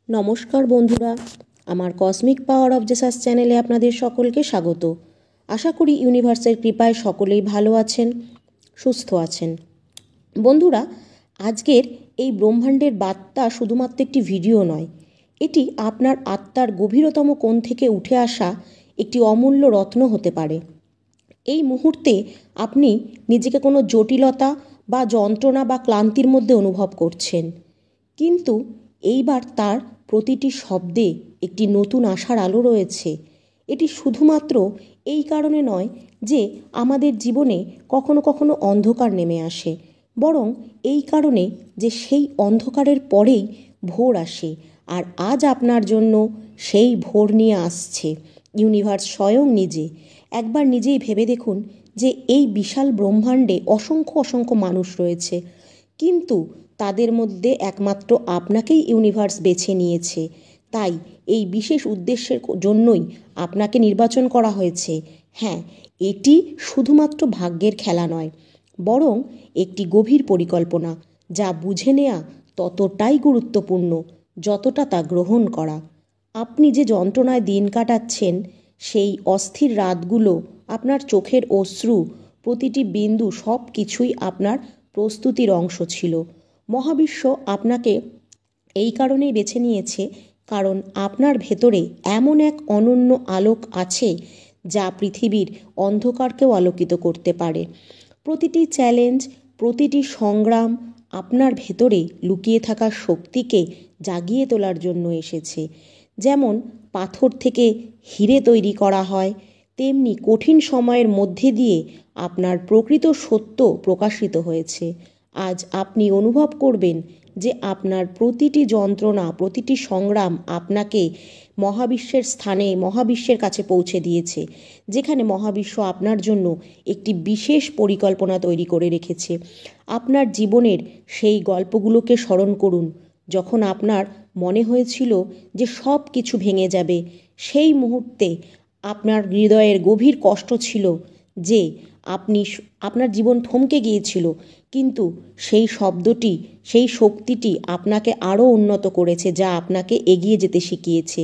নমস্কার বন্ধুরা, আমার কসমিক পাওয়ার অফ জেসাস চ্যানেলে আপনাদের সকলকে স্বাগত। আশা করি ইউনিভার্সের কৃপায় সকলেই ভালো আছেন, সুস্থ আছেন। বন্ধুরা, আজকের এই ব্রহ্মাণ্ডের বার্তা শুধুমাত্র একটি ভিডিও নয়, এটি আপনার আত্মার গভীরতম কোণ থেকে উঠে আসা একটি অমূল্য রত্ন হতে পারে। এই মুহূর্তে আপনি নিজেকে কোনো জটিলতা বা যন্ত্রণা বা ক্লান্তির মধ্যে অনুভব করছেন, কিন্তু এইবার তার প্রতিটি শব্দে একটি নতুন আশার আলো রয়েছে। এটি শুধুমাত্র এই কারণে নয় যে আমাদের জীবনে কখনো কখনো অন্ধকার নেমে আসে, বরং এই কারণে যে সেই অন্ধকারের পরেই ভোর আসে। আর আজ আপনার জন্য সেই ভোর নিয়ে আসছে ইউনিভার্স স্বয়ং নিজে। একবার নিজেই ভেবে দেখুন যে এই বিশাল ব্রহ্মাণ্ডে অসংখ্য অসংখ্য মানুষ রয়েছে, কিন্তু তাদের মধ্যে একমাত্র আপনাকেই ইউনিভার্স বেছে নিয়েছে। তাই এই বিশেষ উদ্দেশ্যের জন্যই আপনাকে নির্বাচন করা হয়েছে। হ্যাঁ, এটি শুধুমাত্র ভাগ্যের খেলা নয়, বরং একটি গভীর পরিকল্পনা, যা বুঝে নেওয়া ততটাই গুরুত্বপূর্ণ যতটা তা গ্রহণ করা। আপনি যে যন্ত্রণায় দিন কাটাচ্ছেন, সেই অস্থির রাতগুলো, আপনার চোখের অশ্রু, প্রতিটি বিন্দু, সব কিছুই আপনার প্রস্তুতির অংশ ছিল। মহাবিশ্ব আপনাকে এই কারণেই বেছে নিয়েছে কারণ আপনার ভেতরে এমন এক অনন্য আলোক আছে যা পৃথিবীর অন্ধকারকেও আলোকিত করতে পারে। প্রতিটি চ্যালেঞ্জ, প্রতিটি সংগ্রাম আপনার ভেতরে লুকিয়ে থাকা শক্তিকে জাগিয়ে তোলার জন্য এসেছে। যেমন পাথর থেকে হিরে তৈরি করা হয়, তেমনি কঠিন সময়ের মধ্যে দিয়ে আপনার প্রকৃত সত্য প্রকাশিত হয়েছে। আজ আপনি অনুভব করবেন যে আপনার প্রতিটি যন্ত্রণা, প্রতিটি সংগ্রাম আপনাকে মহাবিশ্বের স্থানে, মহাবিশ্বের কাছে পৌঁছে দিয়েছে, যেখানে মহাবিশ্ব আপনার জন্য একটি বিশেষ পরিকল্পনা তৈরি করে রেখেছে। আপনার জীবনের সেই গল্পগুলোকে স্মরণ করুন, যখন আপনার মনে হয়েছিল যে সব কিছু ভেঙে যাবে। সেই মুহূর্তে আপনার হৃদয়ের গভীর কষ্ট ছিল যে আপনার জীবন থমকে গিয়েছিল, কিন্তু সেই শব্দটি, সেই শক্তিটি আপনাকে আরও উন্নত করেছে, যা আপনাকে এগিয়ে যেতে শিখিয়েছে।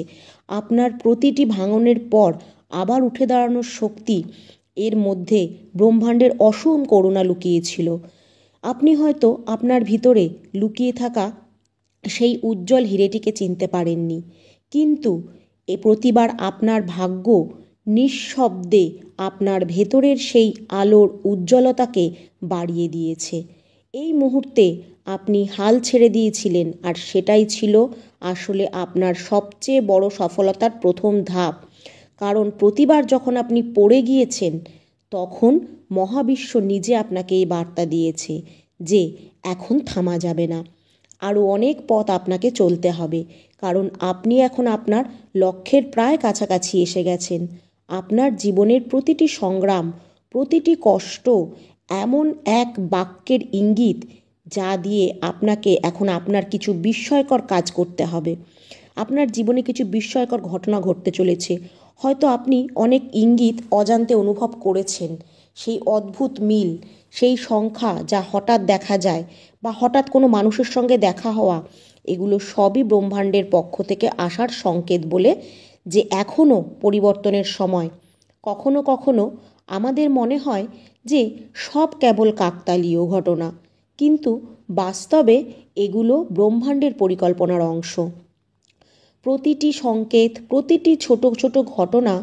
আপনার প্রতিটি ভাঙনের পর আবার উঠে দাঁড়ানোর শক্তি, এর মধ্যে ব্রহ্মাণ্ডের অসীম করুণা লুকিয়েছিল। আপনি হয়তো আপনার ভিতরে লুকিয়ে থাকা সেই উজ্জ্বল হিরেটিকে চিনতে পারেননি, কিন্তু প্রতিবার আপনার ভাগ্য নিঃশব্দে আপনার ভেতরের সেই আলোর উজ্জ্বলতাকে বাড়িয়ে দিয়েছে। এই মুহূর্তে আপনি হাল ছেড়ে দিয়েছিলেন, আর সেটাই ছিল আসলে আপনার সবচেয়ে বড় সফলতার প্রথম ধাপ। কারণ প্রতিবার যখন আপনি পড়ে গিয়েছেন, তখন মহাবিশ্ব নিজে আপনাকে এই বার্তা দিয়েছে যে এখন থামা যাবে না, আরও অনেক পথ আপনাকে চলতে হবে। কারণ আপনি এখন আপনার লক্ষ্যের প্রায় কাছাকাছি এসে গেছেন। আপনার জীবনের প্রতিটি সংগ্রাম, প্রতিটি কষ্ট এমন এক বাক্যের ইঙ্গিত, যা দিয়ে আপনাকে এখন আপনার কিছু বিস্ময়কর কাজ করতে হবে। আপনার জীবনে কিছু বিস্ময়কর ঘটনা ঘটতে চলেছে। হয়তো আপনি অনেক ইঙ্গিত অজান্তে অনুভব করেছেন, সেই অদ্ভুত মিল, সেই সংখ্যা যা হঠাৎ দেখা যায়, বা হঠাৎ কোনো মানুষের সঙ্গে দেখা হওয়া, এগুলো সবই ব্রহ্মাণ্ডের পক্ষ থেকে আসার সংকেত বলে যে এখনও পরিবর্তনের সময়। কখনো কখনো আমাদের মনে হয় যে সব কেবল কাকতালীয় ঘটনা, কিন্তু বাস্তবে এগুলো ব্রহ্মাণ্ডের পরিকল্পনার অংশ। প্রতিটি সংকেত, প্রতিটি ছোট ছোট ঘটনা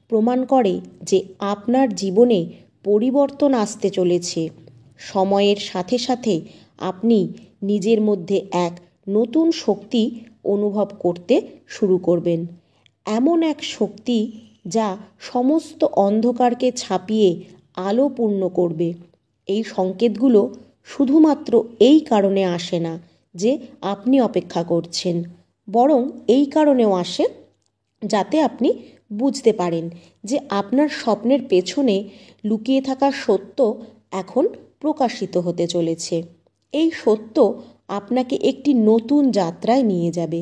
প্রমাণ করে যে আপনার জীবনে পরিবর্তন আসতে চলেছে। সময়ের সাথে সাথে আপনি নিজের মধ্যে এক নতুন শক্তি অনুভব করতে শুরু করবেন, এমন এক শক্তি যা সমস্ত অন্ধকারকে ছাপিয়ে আলো পূর্ণ করবে। এই সংকেতগুলো শুধুমাত্র এই কারণে আসে না যে আপনি অপেক্ষা করছেন, বরং এই কারণেও আসে যাতে আপনি বুঝতে পারেন যে আপনার স্বপ্নের পেছনে লুকিয়ে থাকা সত্য এখন প্রকাশিত হতে চলেছে। এই সত্য আপনাকে একটি নতুন যাত্রায় নিয়ে যাবে,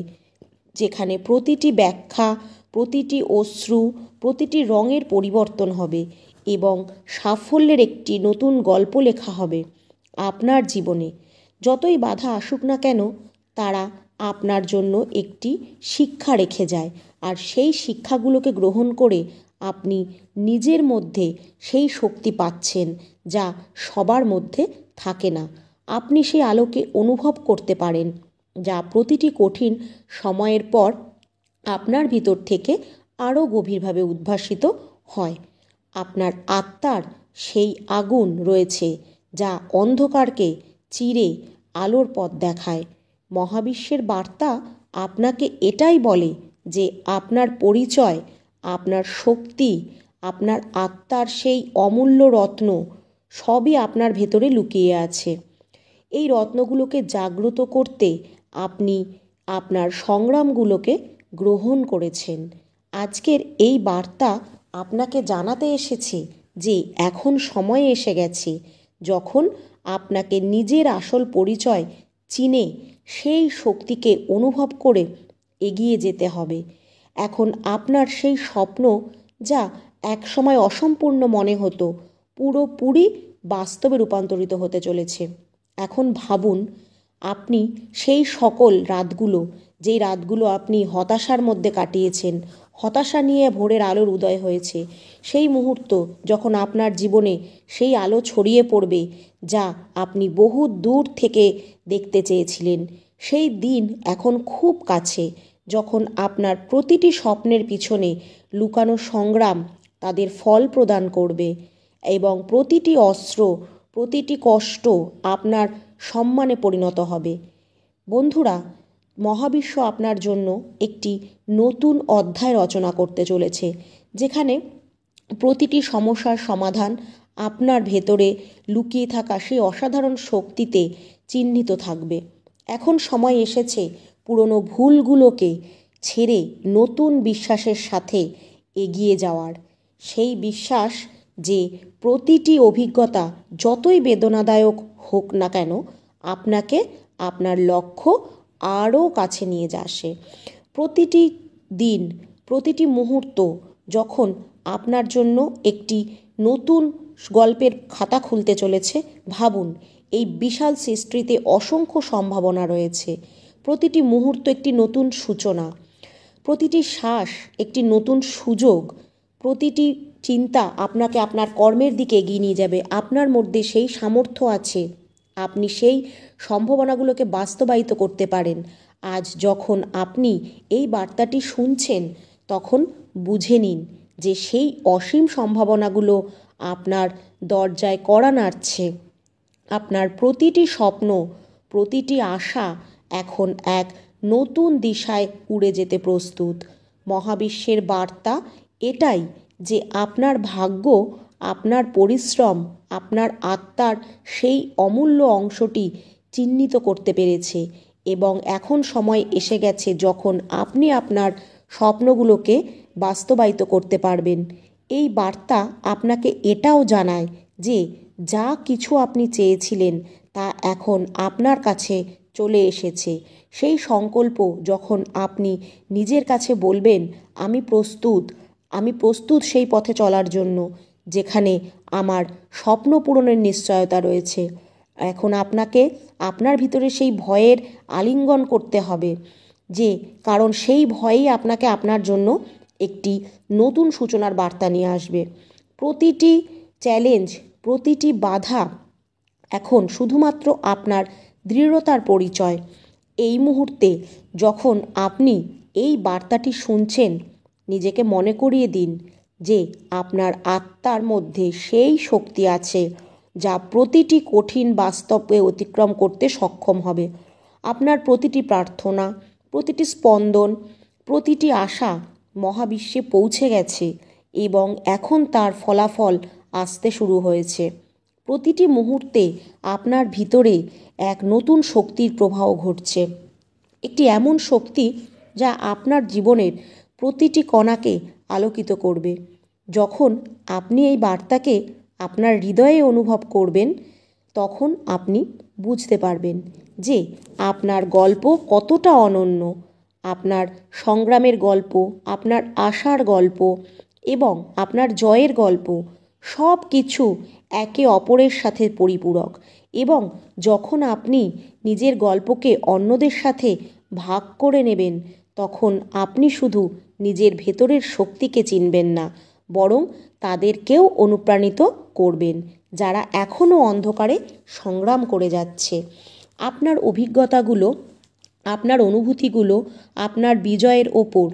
যেখানে প্রতিটি ব্যাখ্যা, প্রতিটি অশ্রু, প্রতিটি রঙের পরিবর্তন হবে এবং সাফল্যের একটি নতুন গল্প লেখা হবে। আপনার জীবনে যতই বাধা আসুক না কেন, তারা আপনার জন্য একটি শিক্ষা রেখে যায়। আর সেই শিক্ষাগুলোকে গ্রহণ করে আপনি নিজের মধ্যে সেই শক্তি পাচ্ছেন যা সবার মধ্যে থাকে না। আপনি সেই আলোকে অনুভব করতে পারেন, যা প্রতিটি কঠিন সময়ের পর আপনার ভিতর থেকে আরও গভীরভাবে উদ্ভাসিত হয়। আপনার আত্মার সেই আগুন রয়েছে যা অন্ধকারকে চিরে আলোর পথ দেখায়। মহাবিশ্বের বার্তা আপনাকে এটাই বলে যে আপনার পরিচয়, আপনার শক্তি, আপনার আত্মার সেই অমূল্য রত্ন সবই আপনার ভেতরে লুকিয়ে আছে। এই রত্নগুলোকে জাগ্রত করতে আপনি আপনার সংগ্রামগুলোকে গ্রহণ করেছেন। আজকের এই বার্তা আপনাকে জানাতে এসেছে যে এখন সময় এসে গেছে যখন আপনাকে নিজের আসল পরিচয় চিনে সেই শক্তিকে অনুভব করে এগিয়ে যেতে হবে। এখন আপনার সেই স্বপ্ন, যা একসময় অসম্পূর্ণ মনে হতো, পুরোপুরি বাস্তবে রূপান্তরিত হতে চলেছে। এখন ভাবুন, আপনি সেই সকল রাতগুলো, যেই রাতগুলো আপনি হতাশার মধ্যে কাটিয়েছেন, হতাশা নিয়ে ভোরের আলোর উদয় হয়েছে, সেই মুহূর্ত যখন আপনার জীবনে সেই আলো ছড়িয়ে পড়বে যা আপনি বহু দূর থেকে দেখতে চেয়েছিলেন। সেই দিন এখন খুব কাছে, যখন আপনার প্রতিটি স্বপ্নের পিছনে লুকানো সংগ্রাম তাদের ফল প্রদান করবে এবং প্রতিটি অস্ত্র, প্রতিটি কষ্ট আপনার সম্মানে পরিণত হবে। বন্ধুরা, মহাবিশ্ব আপনার জন্য একটি নতুন অধ্যায় রচনা করতে চলেছে, যেখানে প্রতিটি সমস্যার সমাধান আপনার ভেতরে লুকিয়ে থাকা সেই অসাধারণ শক্তিতে চিহ্নিত থাকবে। এখন সময় এসেছে পুরনো ভুলগুলোকে ছেড়ে নতুন বিশ্বাসের সাথে এগিয়ে যাওয়ার। সেই বিশ্বাস যে প্রতিটি অভিজ্ঞতা যতই বেদনাদায়ক হোক না কেন, আপনাকে আপনার লক্ষ্য আরও কাছে নিয়ে আসে। প্রতিটি দিন, প্রতিটি মুহূর্ত যখন আপনার জন্য একটি নতুন গল্পের খাতা খুলতে চলেছে, ভাবুন এই বিশাল সৃষ্টিতে অসংখ্য সম্ভাবনা রয়েছে। প্রতিটি মুহূর্ত একটি নতুন সূচনা, প্রতিটি শ্বাস একটি নতুন সুযোগ, প্রতিটি চিন্তা আপনাকে আপনার কর্মের দিকে এগিয়ে নিয়ে যাবে। আপনার মধ্যে সেই সামর্থ্য আছে, আপনি সেই সম্ভাবনাগুলোকে বাস্তবায়িত করতে পারেন। আজ যখন আপনি এই বার্তাটি শুনছেন, তখন বুঝে নিন যে সেই অসীম সম্ভাবনাগুলো আপনার দরজায় কড়া নাড়ছে। আপনার প্রতিটি স্বপ্ন, প্রতিটি আশা এখন এক নতুন দিশায় উড়ে যেতে প্রস্তুত। মহাবিশ্বের বার্তা এটাই যে আপনার ভাগ্য, আপনার পরিশ্রম, আপনার আত্মার সেই অমূল্য অংশটি চিহ্নিত করতে পেরেছে এবং এখন সময় এসে গেছে যখন আপনি আপনার স্বপ্নগুলোকে বাস্তবায়িত করতে পারবেন। এই বার্তা আপনাকে এটাও জানায় যে যা কিছু আপনি চেয়েছিলেন তা এখন আপনার কাছে চলে এসেছে। সেই সংকল্প যখন আপনি নিজের কাছে বলবেন, আমি প্রস্তুত সেই পথে চলার জন্য যেখানে আমার স্বপ্ন পূরণের নিশ্চয়তা রয়েছে। এখন আপনাকে আপনার ভিতরে সেই ভয়ের আলিঙ্গন করতে হবে, কারণ সেই ভয়ই আপনাকে আপনার জন্য একটি নতুন সূচনার বার্তা নিয়ে আসবে। প্রতিটি চ্যালেঞ্জ, প্রতিটি বাধা এখন শুধুমাত্র আপনার দৃঢ়তার পরিচয়। এই মুহূর্তে যখন আপনি এই বার্তাটি শুনছেন, নিজেকে মনে করিয়ে দিন যে আপনার আত্মার মধ্যে সেই শক্তি আছে যা প্রতিটি কঠিন বাস্তবকে অতিক্রম করতে সক্ষম হবে। আপনার প্রতিটি প্রার্থনা, প্রতিটি স্পন্দন, প্রতিটি আশা মহাবিশ্বে পৌঁছে গেছে এবং এখন তার ফলাফল আসতে শুরু হয়েছে। প্রতিটি মুহূর্তে আপনার ভিতরে এক নতুন শক্তির প্রবাহ ঘটছে, একটি এমন শক্তি যা আপনার জীবনের প্রতিটি কণাকে আলোকিত করবে। যখন আপনি এই বার্তাকে আপনার হৃদয়ে অনুভব করবেন, তখন আপনি বুঝতে পারবেন যে আপনার গল্প কতটা অনন্য। আপনার সংগ্রামের গল্প, আপনার আশার গল্প এবং আপনার জয়ের গল্প সব কিছু একে অপরের সাথে পরিপূরক। এবং যখন আপনি নিজের গল্পকে অন্যদের সাথে ভাগ করে নেবেন, তখন আপনি শুধু নিজের ভেতরের শক্তিকে চিনবেন না, বরং তাদেরকেও অনুপ্রাণিত করবেন যারা এখনও অন্ধকারে সংগ্রাম করে যাচ্ছে। আপনার অভিজ্ঞতাগুলো, আপনার অনুভূতিগুলো, আপনার বিজয়ের ওপর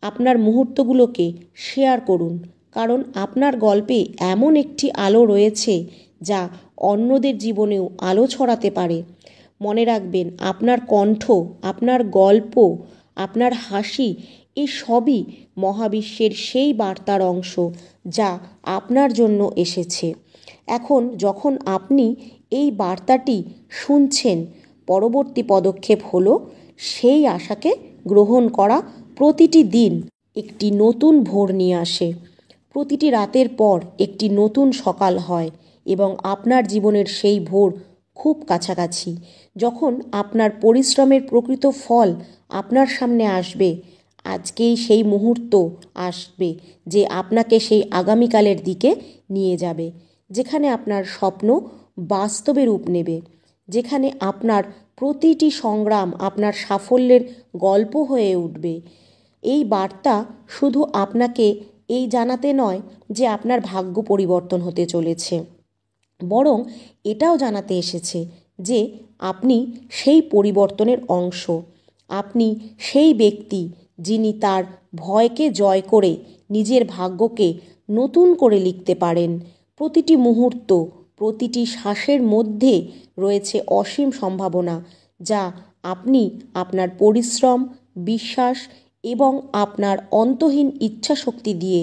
আপনার মুহূর্তগুলোকে শেয়ার করুন, কারণ আপনার গল্পে এমন একটি আলো রয়েছে যা অন্যদের জীবনেও আলো ছড়াতে পারে। মনে রাখবেন, আপনার কণ্ঠ, আপনার গল্প, আপনার হাসি, এই সবই মহাবিশ্বের সেই বার্তার অংশ যা আপনার জন্য এসেছে। এখন যখন আপনি এই বার্তাটি শুনছেন, পরবর্তী পদক্ষেপ হলো সেই আশাকে গ্রহণ করা। প্রতিটি দিন একটি নতুন ভোর নিয়ে আসে, প্রতিটি রাতের পর একটি নতুন সকাল হয় এবং আপনার জীবনের সেই ভোর খুব কাছাকাছি। যখন আপনার পরিশ্রমের প্রকৃত ফল আপনার সামনে আসবে, আজকেই সেই মুহূর্ত আসবে যে আপনাকে সেই আগামীকালের দিকে নিয়ে যাবে, যেখানে আপনার স্বপ্ন বাস্তবে রূপ নেবে, যেখানে আপনার প্রতিটি সংগ্রাম আপনার সাফল্যের গল্প হয়ে উঠবে। এই বার্তা শুধু আপনাকে এই জানাতে নয় যে আপনার ভাগ্য পরিবর্তন হতে চলেছে, বরং এটাও জানাতে এসেছে যে আপনি সেই পরিবর্তনের অংশ। আপনি সেই ব্যক্তি যিনি তার ভয়কে জয় করে নিজের ভাগ্যকে নতুন করে লিখতে পারেন। প্রতিটি মুহূর্ত, প্রতিটি শ্বাসের মধ্যে রয়েছে অসীম সম্ভাবনা যা আপনি আপনার পরিশ্রম, বিশ্বাস এবং আপনার অন্তহীন ইচ্ছাশক্তি দিয়ে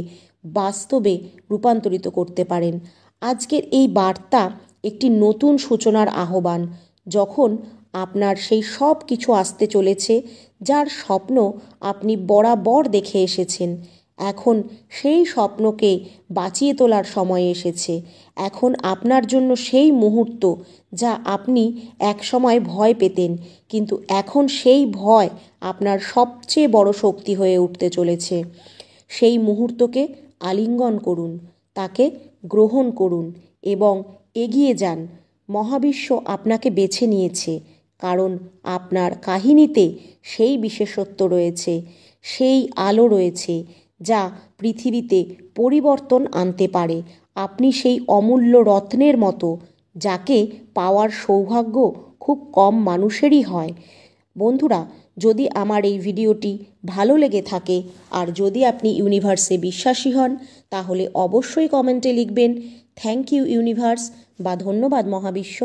বাস্তবে রূপান্তরিত করতে পারেন। আজকের এই বার্তা একটি নতুন সূচনার আহ্বান। যখন আপনার সেই সব কিছু আসতে চলেছে যার স্বপ্ন আপনি বরাবর দেখে এসেছেন, এখন সেই স্বপ্নকে বাঁচিয়ে তোলার সময় এসেছে। এখন আপনার জন্য সেই মুহূর্ত যা আপনি একসময় ভয় পেতেন, কিন্তু এখন সেই ভয় আপনার সবচেয়ে বড় শক্তি হয়ে উঠতে চলেছে। সেই মুহূর্তকে আলিঙ্গন করুন, তাকে গ্রহণ করুন এবং এগিয়ে যান। মহাবিশ্ব আপনাকে বেছে নিয়েছে, কারণ আপনার কাহিনীতে সেই বিশেষত্ব রয়েছে, সেই আলো রয়েছে যা পৃথিবীতে পরিবর্তন আনতে পারে। আপনি সেই অমূল্য রত্নের মতো, যাকে পাওয়ার সৌভাগ্য খুব কম মানুষেরই হয়। বন্ধুরা, যদি আমার এই ভিডিওটি ভালো লেগে থাকে আর যদি আপনি ইউনিভার্সে বিশ্বাসী হন, তাহলে অবশ্যই কমেন্টে লিখবেন থ্যাংক ইউ ইউনিভার্স বা ধন্যবাদ মহাবিশ্ব।